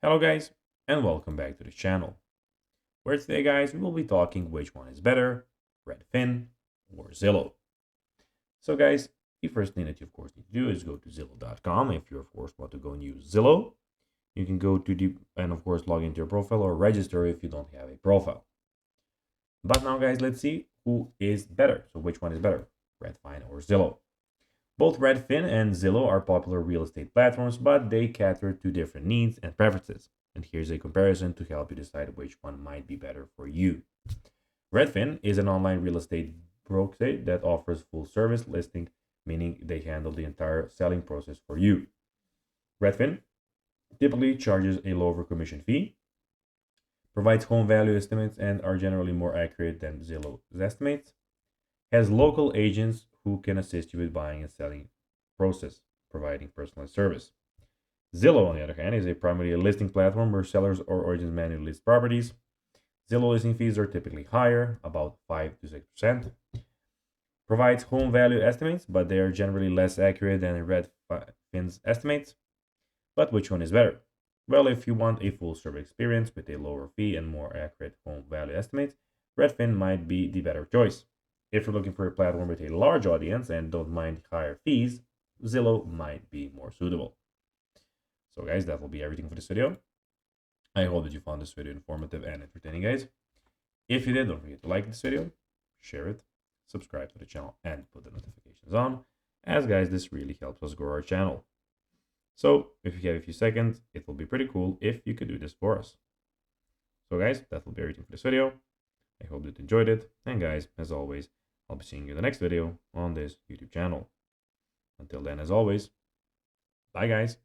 Hello guys, and welcome back to the channel, where today guys we will be talking which one is better, Redfin or Zillow. So guys, the first thing that you of course need to do is go to Zillow.com. If you of course want to go and use Zillow, you can go to and of course log into your profile or register if you don't have a profile. But now guys, let's see who is better. So which one is better, Redfin or Zillow? Both Redfin and Zillow are popular real estate platforms, but they cater to different needs and preferences. And here's a comparison to help you decide which one might be better for you. Redfin is an online real estate brokerage that offers full service listing, meaning they handle the entire selling process for you. Redfin typically charges a lower commission fee, provides home value estimates and are generally more accurate than Zillow's estimates, has local agents who can assist you with buying and selling process, providing personalized service. Zillow, on the other hand, is primarily a listing platform where sellers or agents manually list properties. Zillow listing fees are typically higher, about 5 to 6%. Provides home value estimates, but they are generally less accurate than Redfin's estimates. But which one is better? Well, if you want a full service experience with a lower fee and more accurate home value estimates, Redfin might be the better choice. If you're looking for a platform with a large audience and don't mind higher fees, Zillow might be more suitable. So guys, that will be everything for this video. I hope that you found this video informative and entertaining, guys. If you did, don't forget to like this video, share it, subscribe to the channel, and put the notifications on, as guys, this really helps us grow our channel. So if you have a few seconds, it will be pretty cool if you could do this for us. So guys, that will be everything for this video. I hope that you enjoyed it. And guys, as always, I'll be seeing you in the next video on this YouTube channel. Until then, as always, bye guys.